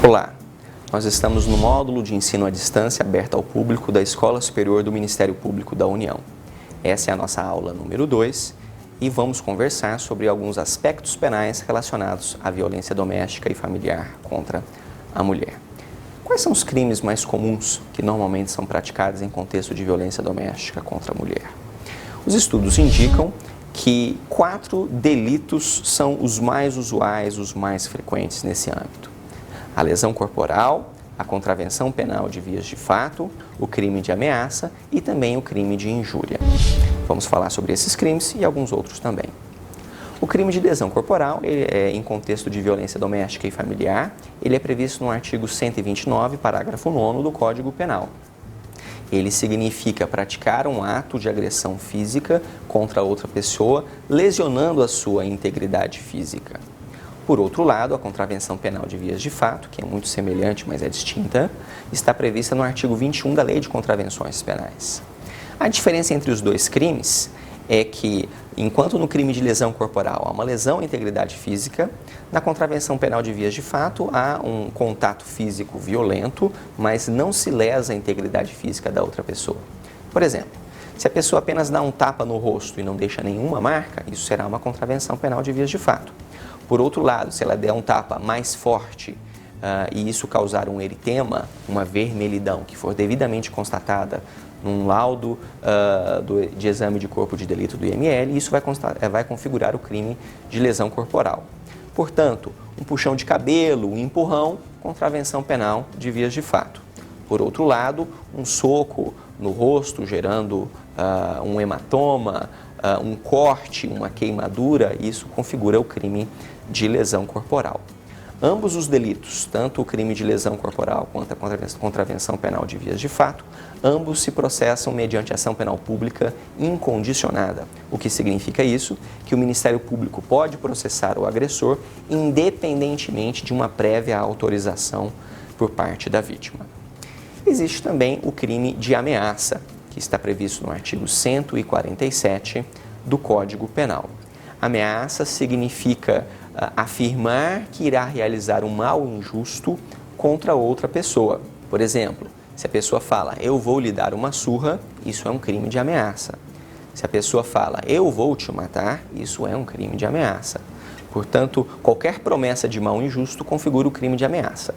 Olá, nós estamos no módulo de ensino à distância aberto ao público da Escola Superior do Ministério Público da União. Essa é a nossa aula número 2 e vamos conversar sobre alguns aspectos penais relacionados à violência doméstica e familiar contra a mulher. Quais são os crimes mais comuns que normalmente são praticados em contexto de violência doméstica contra a mulher? Os estudos indicam que 4 delitos são os mais usuais, os mais frequentes nesse âmbito: a lesão corporal, a contravenção penal de vias de fato, o crime de ameaça e também o crime de injúria. Vamos falar sobre esses crimes e alguns outros também. O crime de lesão corporal, em contexto de violência doméstica e familiar, ele é previsto no artigo 129, parágrafo 9º do Código Penal. Ele significa praticar um ato de agressão física contra outra pessoa, lesionando a sua integridade física. Por outro lado, a contravenção penal de vias de fato, que é muito semelhante, mas é distinta, está prevista no artigo 21 da Lei de Contravenções Penais. A diferença entre os dois crimes é que, enquanto no crime de lesão corporal há uma lesão à integridade física, na contravenção penal de vias de fato há um contato físico violento, mas não se lesa a integridade física da outra pessoa. Por exemplo, se a pessoa apenas dá um tapa no rosto e não deixa nenhuma marca, isso será uma contravenção penal de vias de fato. Por outro lado, se ela der um tapa mais forte e isso causar um eritema, uma vermelhidão que for devidamente constatada num laudo de exame de corpo de delito do IML, isso vai configurar o crime de lesão corporal. Portanto, um puxão de cabelo, um empurrão, contravenção penal de vias de fato. Por outro lado, um soco no rosto gerando um hematoma, um corte, uma queimadura, isso configura o crime de lesão corporal. Ambos os delitos, tanto o crime de lesão corporal quanto a contravenção penal de vias de fato, ambos se processam mediante ação penal pública incondicionada. O que significa isso? Que o Ministério Público pode processar o agressor independentemente de uma prévia autorização por parte da vítima. Existe também o crime de ameaça, que está previsto no artigo 147 do Código Penal. Ameaça significa afirmar que irá realizar um mal injusto contra outra pessoa. Por exemplo, se a pessoa fala, eu vou lhe dar uma surra, isso é um crime de ameaça. Se a pessoa fala, eu vou te matar, isso é um crime de ameaça. Portanto, qualquer promessa de mal injusto configura o crime de ameaça.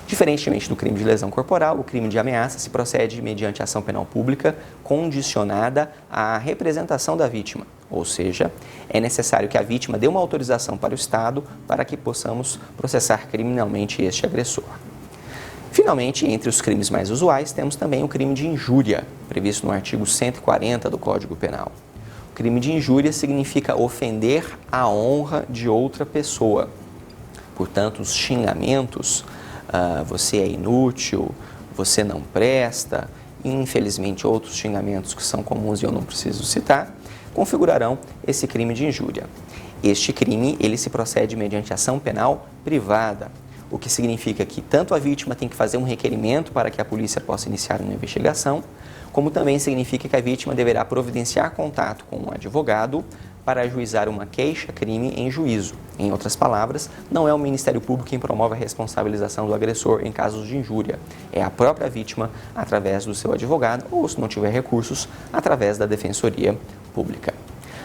Diferentemente do crime de lesão corporal, o crime de ameaça se procede mediante ação penal pública condicionada à representação da vítima, ou seja, é necessário que a vítima dê uma autorização para o Estado para que possamos processar criminalmente este agressor. Finalmente, entre os crimes mais usuais, temos também o crime de injúria, previsto no artigo 140 do Código Penal. O crime de injúria significa ofender a honra de outra pessoa. Portanto, os xingamentos, você é inútil, você não presta, e infelizmente outros xingamentos que são comuns e eu não preciso citar, configurarão esse crime de injúria. Este crime, ele se procede mediante ação penal privada, o que significa que tanto a vítima tem que fazer um requerimento para que a polícia possa iniciar uma investigação, como também significa que a vítima deverá providenciar contato com um advogado para ajuizar uma queixa-crime em juízo. Em outras palavras, não é o Ministério Público quem promove a responsabilização do agressor em casos de injúria. É a própria vítima, através do seu advogado, ou, se não tiver recursos, através da Defensoria Pública.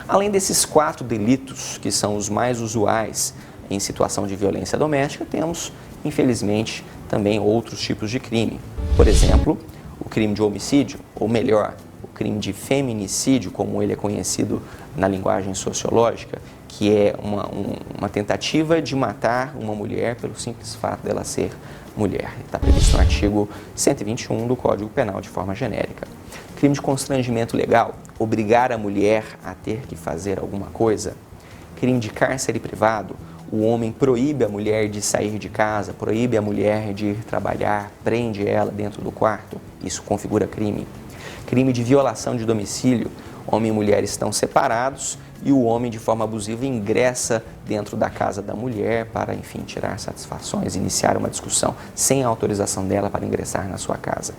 Além desses 4 delitos, que são os mais usuais em situação de violência doméstica, temos, infelizmente, também outros tipos de crime. Por exemplo, o crime de homicídio, ou melhor, o crime de feminicídio, como ele é conhecido na linguagem sociológica, que é uma tentativa de matar uma mulher pelo simples fato dela ser mulher. Está previsto no artigo 121 do Código Penal de forma genérica. Crime de constrangimento legal, obrigar a mulher a ter que fazer alguma coisa. Crime de cárcere privado, o homem proíbe a mulher de sair de casa, proíbe a mulher de ir trabalhar, prende ela dentro do quarto, isso configura crime. Crime de violação de domicílio, Homem e mulher estão separados e o homem, de forma abusiva, ingressa dentro da casa da mulher para, enfim, tirar satisfações, iniciar uma discussão sem a autorização dela para ingressar na sua casa.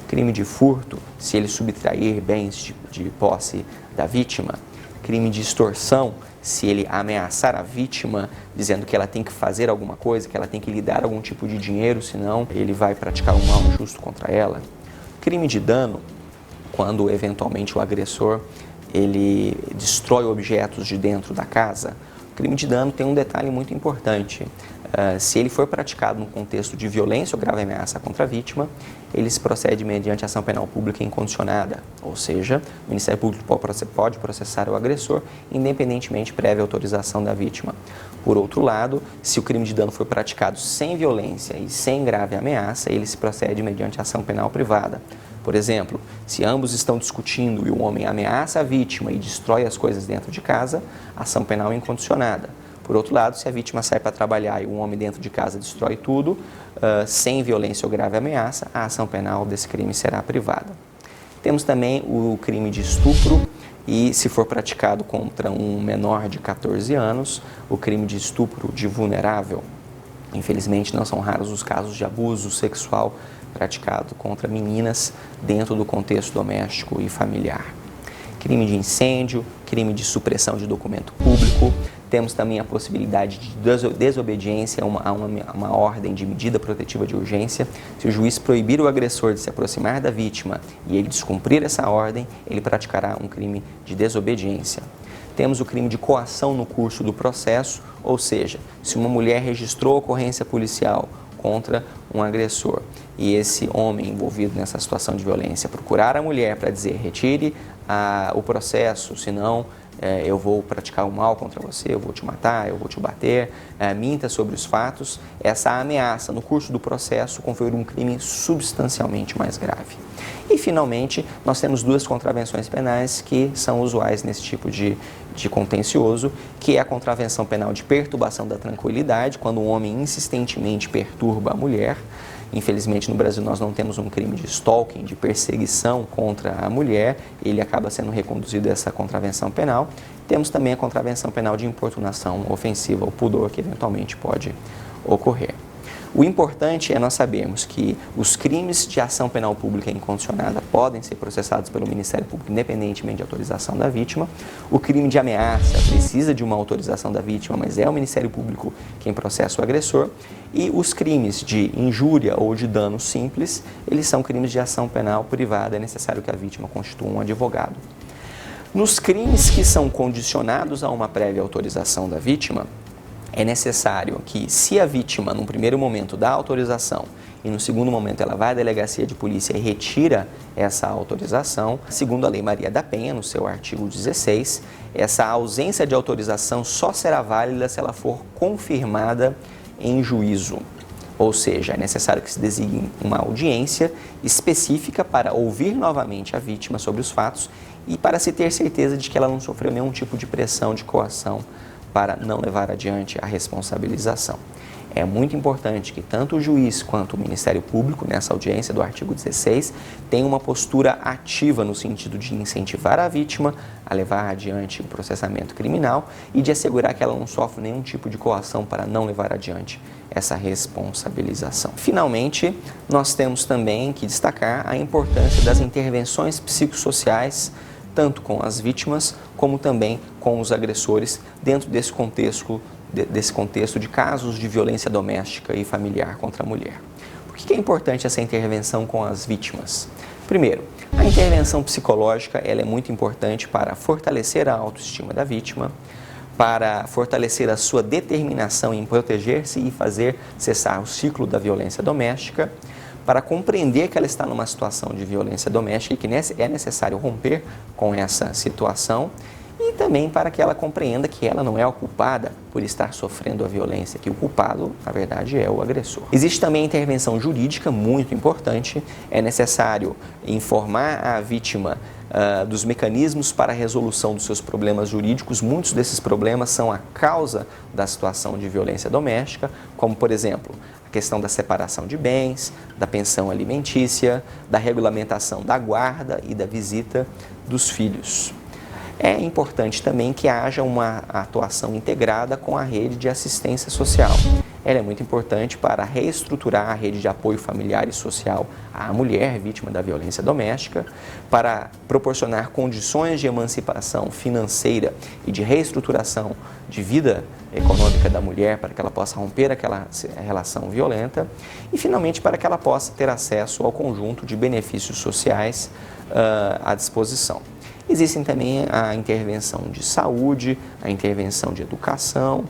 Crime de furto, se ele subtrair bens de posse da vítima. Crime de extorsão, se ele ameaçar a vítima dizendo que ela tem que fazer alguma coisa, que ela tem que lhe dar algum tipo de dinheiro, senão ele vai praticar um mal injusto contra ela. Crime de dano, quando eventualmente o agressor ele destrói objetos de dentro da casa. O crime de dano tem um detalhe muito importante. Se ele for praticado no contexto de violência ou grave ameaça contra a vítima, ele se procede mediante ação penal pública incondicionada, ou seja, o Ministério Público pode processar o agressor independentemente prévia autorização da vítima. Por outro lado, se o crime de dano for praticado sem violência e sem grave ameaça, ele se procede mediante ação penal privada. Por exemplo, se ambos estão discutindo e o homem ameaça a vítima e destrói as coisas dentro de casa, ação penal incondicionada. Por outro lado, se a vítima sai para trabalhar e o homem dentro de casa destrói tudo, sem violência ou grave ameaça, a ação penal desse crime será privada. Temos também o crime de estupro e, se for praticado contra um menor de 14 anos, o crime de estupro de vulnerável. Infelizmente, não são raros os casos de abuso sexual praticado contra meninas dentro do contexto doméstico e familiar. Crime de incêndio, crime de supressão de documento público. Temos também a possibilidade de desobediência a uma ordem de medida protetiva de urgência. Se o juiz proibir o agressor de se aproximar da vítima e ele descumprir essa ordem, ele praticará um crime de desobediência. Temos o crime de coação no curso do processo, ou seja, se uma mulher registrou ocorrência policial contra um agressor e esse homem envolvido nessa situação de violência procurar a mulher para dizer retire o processo, senão eu vou praticar o mal contra você, eu vou te matar, eu vou te bater, minta sobre os fatos, essa ameaça no curso do processo configura um crime substancialmente mais grave. E, finalmente, nós temos duas contravenções penais que são usuais nesse tipo de contencioso, que é a contravenção penal de perturbação da tranquilidade, quando um homem insistentemente perturba a mulher. Infelizmente, no Brasil, nós não temos um crime de stalking, de perseguição contra a mulher, ele acaba sendo reconduzido a essa contravenção penal. Temos também a contravenção penal de importunação ofensiva ao pudor, que eventualmente pode ocorrer. O importante é nós sabermos que os crimes de ação penal pública incondicionada podem ser processados pelo Ministério Público independentemente de autorização da vítima. O crime de ameaça precisa de uma autorização da vítima, mas é o Ministério Público quem processa o agressor. E os crimes de injúria ou de dano simples, eles são crimes de ação penal privada, é necessário que a vítima constitua um advogado. Nos crimes que são condicionados a uma prévia autorização da vítima, é necessário que, se a vítima, num primeiro momento, dá autorização e no segundo momento ela vai à delegacia de polícia e retira essa autorização, segundo a Lei Maria da Penha, no seu artigo 16, essa ausência de autorização só será válida se ela for confirmada em juízo. Ou seja, é necessário que se designe uma audiência específica para ouvir novamente a vítima sobre os fatos e para se ter certeza de que ela não sofreu nenhum tipo de pressão, de coação, para não levar adiante a responsabilização. É muito importante que tanto o juiz quanto o Ministério Público, nessa audiência do artigo 16, tenham uma postura ativa no sentido de incentivar a vítima a levar adiante o processamento criminal e de assegurar que ela não sofre nenhum tipo de coação para não levar adiante essa responsabilização. Finalmente, nós temos também que destacar a importância das intervenções psicossociais tanto com as vítimas, como também com os agressores, dentro desse contexto de casos de violência doméstica e familiar contra a mulher. Por que é importante essa intervenção com as vítimas? Primeiro, a intervenção psicológica ela é muito importante para fortalecer a autoestima da vítima, para fortalecer a sua determinação em proteger-se e fazer cessar o ciclo da violência doméstica, para compreender que ela está numa situação de violência doméstica e que é necessário romper com essa situação e também para que ela compreenda que ela não é a culpada por estar sofrendo a violência, que o culpado, na verdade, é o agressor. Existe também a intervenção jurídica, muito importante, é necessário informar a vítima dos mecanismos para a resolução dos seus problemas jurídicos. Muitos desses problemas são a causa da situação de violência doméstica, como, por exemplo, a questão da separação de bens, da pensão alimentícia, da regulamentação da guarda e da visita dos filhos. É importante também que haja uma atuação integrada com a rede de assistência social. Ela é muito importante para reestruturar a rede de apoio familiar e social à mulher vítima da violência doméstica, para proporcionar condições de emancipação financeira e de reestruturação de vida econômica da mulher, para que ela possa romper aquela relação violenta e, finalmente, para que ela possa ter acesso ao conjunto de benefícios sociais à disposição. Existem também a intervenção de saúde, a intervenção de educação,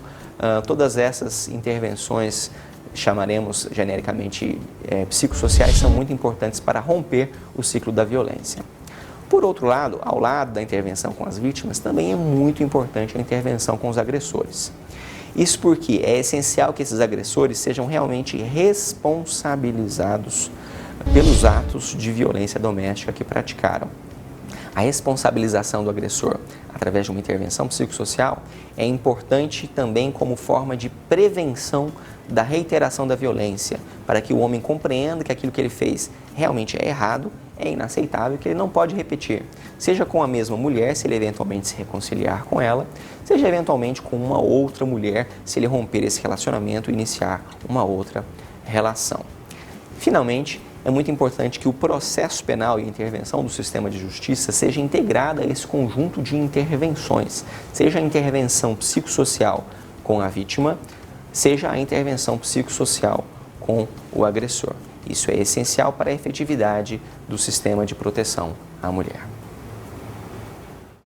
todas essas intervenções, chamaremos genericamente psicossociais, são muito importantes para romper o ciclo da violência. Por outro lado, ao lado da intervenção com as vítimas, também é muito importante a intervenção com os agressores. Isso porque é essencial que esses agressores sejam realmente responsabilizados pelos atos de violência doméstica que praticaram. A responsabilização do agressor através de uma intervenção psicossocial é importante também como forma de prevenção da reiteração da violência, para que o homem compreenda que aquilo que ele fez realmente é errado, é inaceitável, que ele não pode repetir, seja com a mesma mulher, se ele eventualmente se reconciliar com ela, seja eventualmente com uma outra mulher, se ele romper esse relacionamento e iniciar uma outra relação. Finalmente, é muito importante que o processo penal e a intervenção do sistema de justiça seja integrada a esse conjunto de intervenções, seja a intervenção psicossocial com a vítima, seja a intervenção psicossocial com o agressor. Isso é essencial para a efetividade do sistema de proteção à mulher.